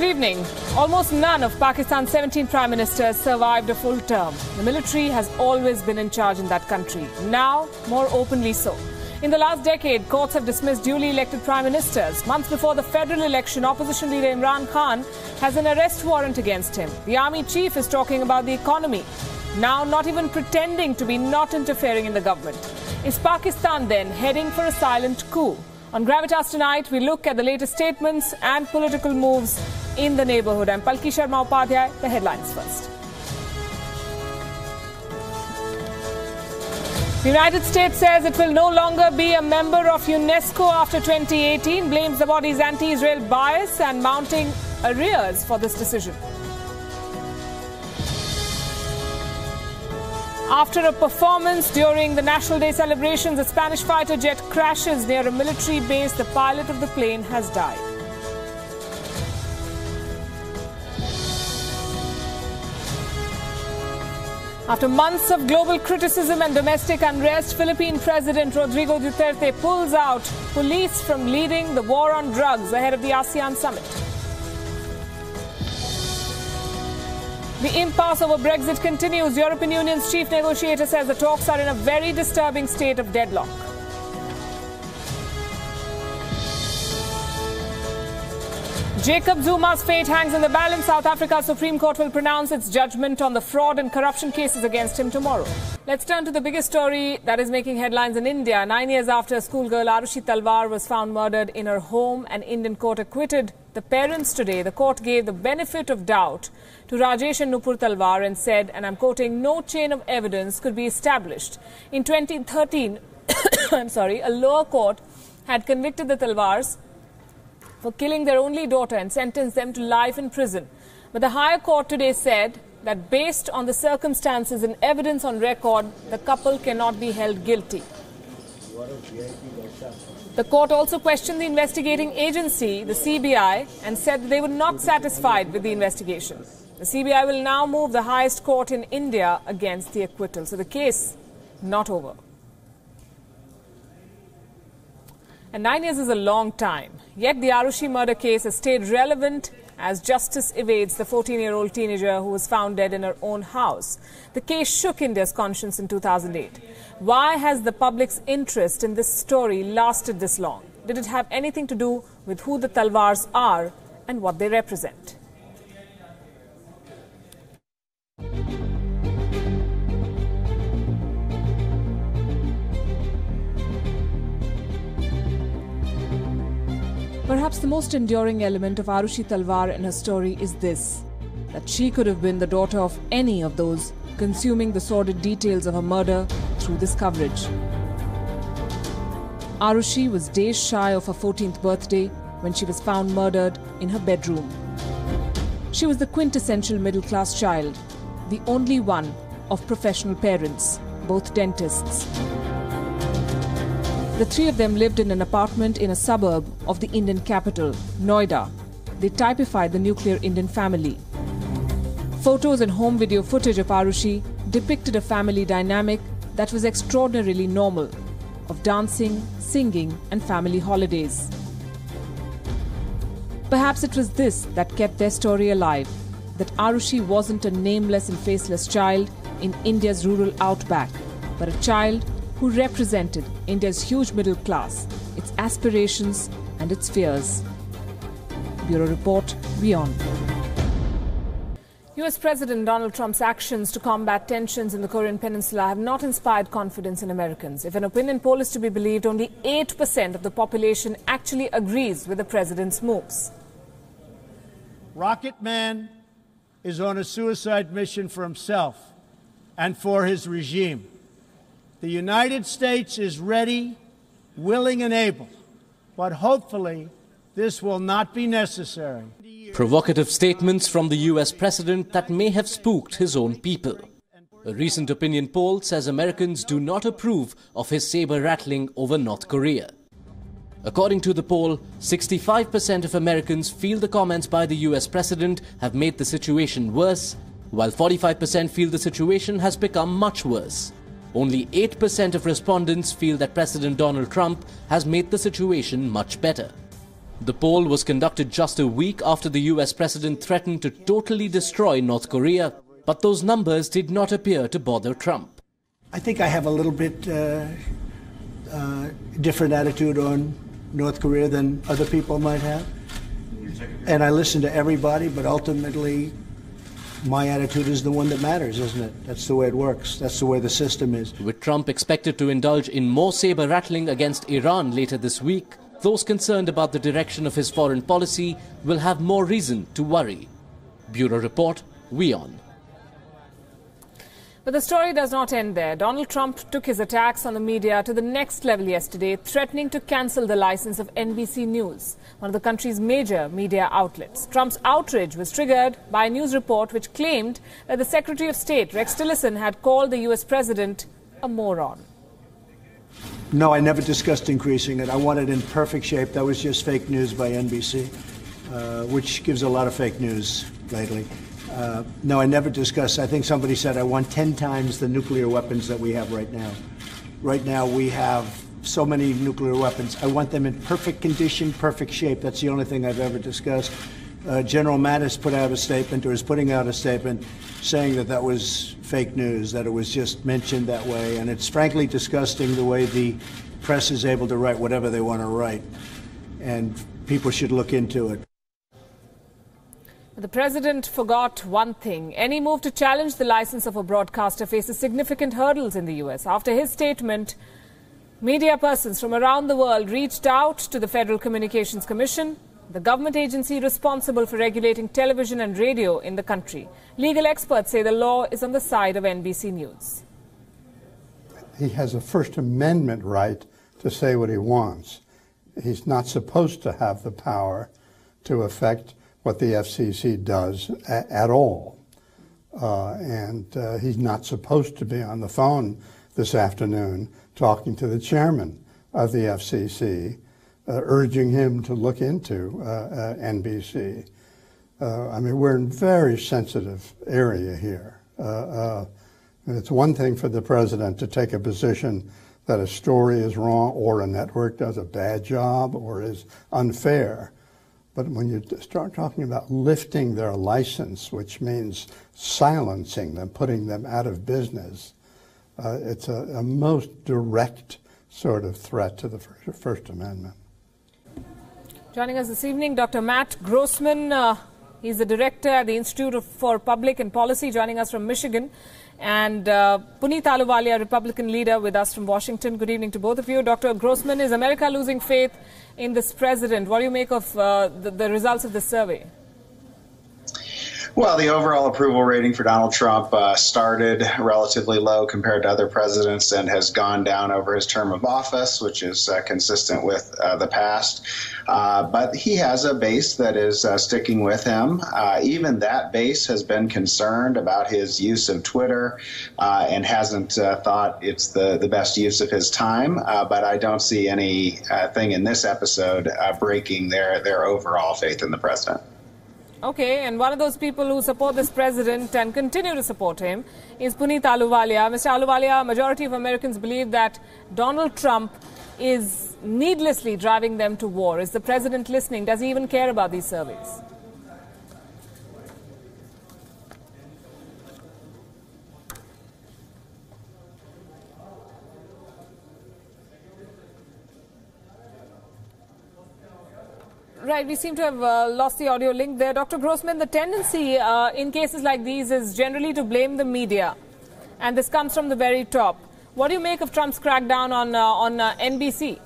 Good evening. Almost none of Pakistan's 17 prime ministers survived a full term. The military has always been in charge in that country, now more openly so. In the last decade, courts have dismissed duly elected prime ministers. Months before the federal election, opposition leader Imran Khan has an arrest warrant against him. The army chief is talking about the economy, now not even pretending to be not interfering in the government. Is Pakistan then heading for a silent coup? On Gravitas tonight, we look at the latest statements and political moves in the neighbourhood. I'm Palki Sharma Upadhyay. The headlines first. The United States says it will no longer be a member of UNESCO after 2018, blames the body's anti-Israel bias and mounting arrears for this decision. After a performance during the National Day celebrations, a Spanish fighter jet crashes near a military base. The pilot of the plane has died. After months of global criticism and domestic unrest, Philippine President Rodrigo Duterte pulls out police from leading the war on drugs ahead of the ASEAN summit. The impasse over Brexit continues. European Union's chief negotiator says the talks are in a very disturbing state of deadlock. Jacob Zuma's fate hangs in the balance. South Africa's Supreme Court will pronounce its judgment on the fraud and corruption cases against him tomorrow. Let's turn to the biggest story that is making headlines in India. 9 years after schoolgirl Urushi Alvars was found murdered in her home, an Indian court acquitted the parents today. The court gave the benefit of doubt to Rajesh and Nupur Talwar and said, and I'm quoting, no chain of evidence could be established. In 2013, a lower court had convicted the Talwars for killing their only daughter and sentenced them to life in prison. But the higher court today said that based on the circumstances and evidence on record, the couple cannot be held guilty. The court also questioned the investigating agency, the CBI, and said that they were not satisfied with the investigation. The CBI will now move the highest court in India against the acquittal. So the case not over. And 9 years is a long time. Yet the Urushi murder case has stayed relevant as justice evades the 14-year-old teenager who was found dead in her own house. The case shook India's conscience in 2008. Why has the public's interest in this story lasted this long? Did it have anything to do with who the Talwars are and what they represent? Perhaps the most enduring element of Urushi Alvars and her story is this, that she could have been the daughter of any of those consuming the sordid details of her murder through this coverage. Urushi was days shy of her 14th birthday when she was found murdered in her bedroom. She was the quintessential middle-class child, the only one of professional parents, both dentists. The three of them lived in an apartment in a suburb of the Indian capital, Noida. They typified the nuclear Indian family. Photos and home video footage of Urushi depicted a family dynamic that was extraordinarily normal, of dancing, singing and family holidays. Perhaps it was this that kept their story alive, that Urushi wasn't a nameless and faceless child in India's rural outback, but a child who represented India's huge middle class, its aspirations and its fears. Bureau Report, WION. US President Donald Trump's actions to combat tensions in the Korean Peninsula have not inspired confidence in Americans. If an opinion poll is to be believed, only 8% of the population actually agrees with the president's moves. Rocket Man is on a suicide mission for himself and for his regime. The United States is ready, willing and able, but hopefully this will not be necessary. Provocative statements from the US president that may have spooked his own people. A recent opinion poll says Americans do not approve of his saber rattling over North Korea. According to the poll, 65% of Americans feel the comments by the US president have made the situation worse, while 45% feel the situation has become much worse. Only 8% of respondents feel that President Donald Trump has made the situation much better. The poll was conducted just a week after the US president threatened to totally destroy North Korea, but those numbers did not appear to bother Trump. I think I have a little bit different attitude on North Korea than other people might have. And I listen to everybody, but ultimately my attitude is the one that matters, isn't it? That's the way it works. That's the way the system is. With Trump expected to indulge in more saber-rattling against Iran later this week, those concerned about the direction of his foreign policy will have more reason to worry. Bureau Report, WION. But the story does not end there. Donald Trump took his attacks on the media to the next level yesterday, threatening to cancel the license of NBC News, one of the country's major media outlets. Trump's outrage was triggered by a news report which claimed that the Secretary of State, Rex Tillerson, had called the U.S. president a moron. No, I never discussed increasing it. I want it in perfect shape. That was just fake news by NBC, which gives a lot of fake news lately. No, I never discussed. I think somebody said I want 10 times the nuclear weapons that we have right now. Right now we have so many nuclear weapons. I want them in perfect condition, perfect shape. That's the only thing I've ever discussed. General Mattis put out a statement, or is putting out a statement, saying that that was fake news, that it was just mentioned that way. And it's frankly disgusting the way the press is able to write whatever they want to write. And people should look into it. The president forgot one thing. Any move to challenge the license of a broadcaster faces significant hurdles in the U.S. After his statement, media persons from around the world reached out to the Federal Communications Commission, the government agency responsible for regulating television and radio in the country. Legal experts say the law is on the side of NBC News. He has a First Amendment right to say what he wants. He's not supposed to have the power to affect what the FCC does at all. He's not supposed to be on the phone this afternoon talking to the chairman of the FCC, urging him to look into NBC. I mean, we're in a very sensitive area here. It's one thing for the president to take a position that a story is wrong or a network does a bad job or is unfair. But when you start talking about lifting their license, which means silencing them, putting them out of business, it's a most direct sort of threat to the First Amendment. Joining us this evening, Dr. Matt Grossman. He's the director at the Institute for Public and Policy, joining us from Michigan. And Puneet Ahluwalia, Republican leader, with us from Washington. Good evening to both of you. Dr. Grossman, is America losing faith in this president? What do you make of the results of the survey? Well, the overall approval rating for Donald Trump started relatively low compared to other presidents and has gone down over his term of office, which is consistent with the past. But he has a base that is sticking with him. Even that base has been concerned about his use of Twitter and hasn't thought it's the best use of his time. But I don't see anything in this episode breaking their overall faith in the president. Okay, and one of those people who support this president and continue to support him is Puneet Ahluwalia. Mr. Ahluwalia, a majority of Americans believe that Donald Trump is needlessly driving them to war. Is the president listening? Does he even care about these surveys? Right, we seem to have lost the audio link there. Dr. Grossman, the tendency in cases like these is generally to blame the media, and this comes from the very top. What do you make of Trump's crackdown on NBC?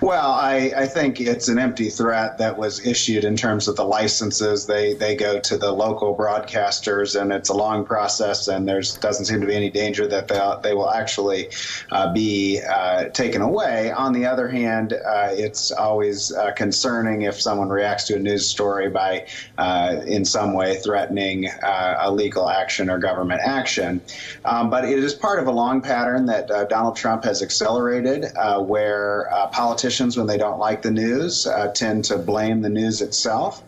Well, I think it's an empty threat that was issued in terms of the licenses. They go to the local broadcasters, and it's a long process, and there doesn't seem to be any danger that they will actually be taken away. On the other hand, it's always concerning if someone reacts to a news story by in some way threatening a legal action or government action. But it is part of a long pattern that Donald Trump has accelerated where politicians politicians, when they don't like the news, tend to blame the news itself.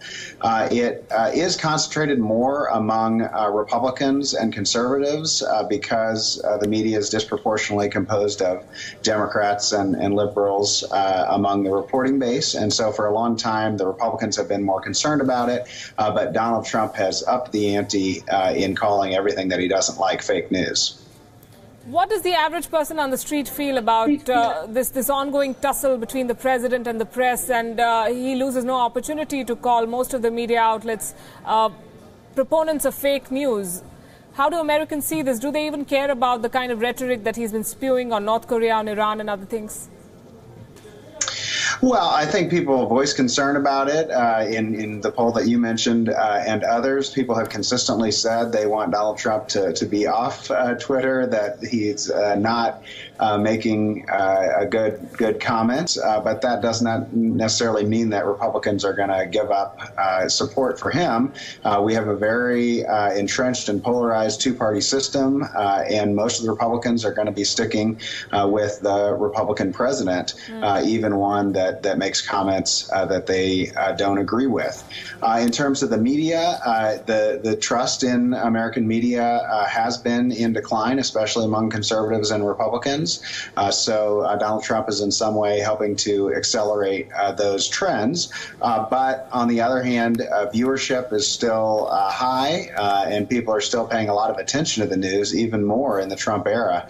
It is concentrated more among Republicans and conservatives because the media is disproportionately composed of Democrats and liberals among the reporting base. And so for a long time, the Republicans have been more concerned about it. But Donald Trump has upped the ante in calling everything that he doesn't like fake news. What does the average person on the street feel about this ongoing tussle between the president and the press, and he loses no opportunity to call most of the media outlets proponents of fake news? How do Americans see this? Do they even care about the kind of rhetoric that he's been spewing on North Korea, on Iran and other things? Well, I think people voice concern about it in the poll that you mentioned and others. People have consistently said they want Donald Trump to be off Twitter, that he's not making good comments. But that does not necessarily mean that Republicans are going to give up support for him. We have a very entrenched and polarized two-party system, and most of the Republicans are going to be sticking with the Republican president, even one that makes comments that they don't agree with. In terms of the media, the trust in American media has been in decline, especially among conservatives and Republicans. So Donald Trump is in some way helping to accelerate those trends. But on the other hand, viewership is still high, and people are still paying a lot of attention to the news, even more in the Trump era.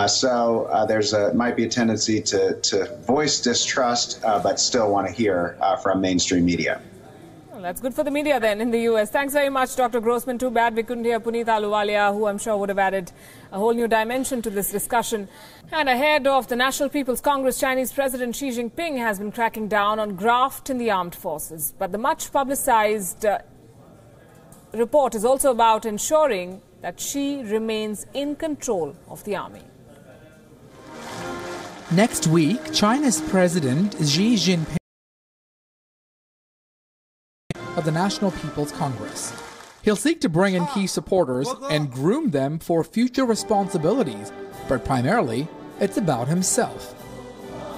So there's might be a tendency to voice distrust, but still want to hear from mainstream media. Well, that's good for the media then in the U.S. Thanks very much, Dr. Grossman. Too bad we couldn't hear Puneet Ahluwalia, who I'm sure would have added a whole new dimension to this discussion. And ahead of the National People's Congress, Chinese President Xi Jinping has been cracking down on graft in the armed forces. But the much publicized report is also about ensuring that Xi remains in control of the army. Next week, China's President Xi Jinping of the National People's Congress. He'll seek to bring in key supporters and groom them for future responsibilities, but primarily, it's about himself.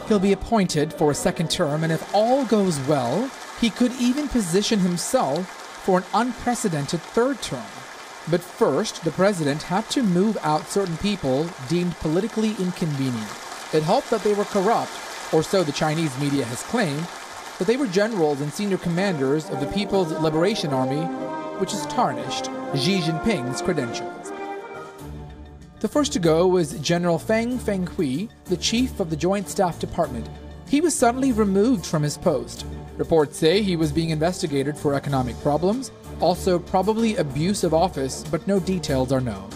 He'll be appointed for a second term, and if all goes well, he could even position himself for an unprecedented third term. But first, the president had to move out certain people deemed politically inconvenient. It helped that they were corrupt, or so the Chinese media has claimed, that they were generals and senior commanders of the People's Liberation Army, which has tarnished Xi Jinping's credentials. The first to go was General Feng Fenghui, the chief of the Joint Staff Department. He was suddenly removed from his post. Reports say he was being investigated for economic problems, also probably abuse of office, but no details are known.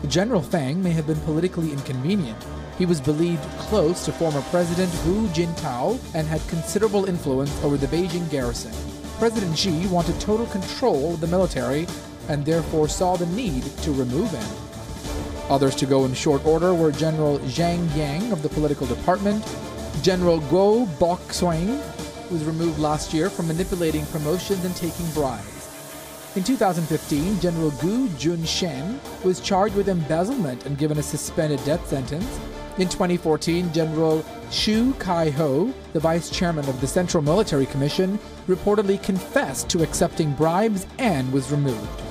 General Feng may have been politically inconvenient. He was believed close to former President Hu Jintao and had considerable influence over the Beijing garrison. President Xi wanted total control of the military and therefore saw the need to remove him. Others to go in short order were General Zhang Yang of the political department, General Guo Boxuang, who was removed last year for manipulating promotions and taking bribes. In 2015, General Gu Junshen was charged with embezzlement and given a suspended death sentence. In 2014, General Xu Kai-ho, the vice chairman of the Central Military Commission, reportedly confessed to accepting bribes and was removed.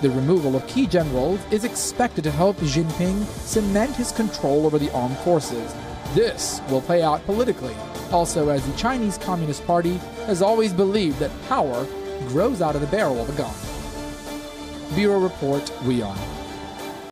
The removal of key generals is expected to help Jinping cement his control over the armed forces. This will play out politically, also as the Chinese Communist Party has always believed that power grows out of the barrel of a gun. Bureau Report, WION.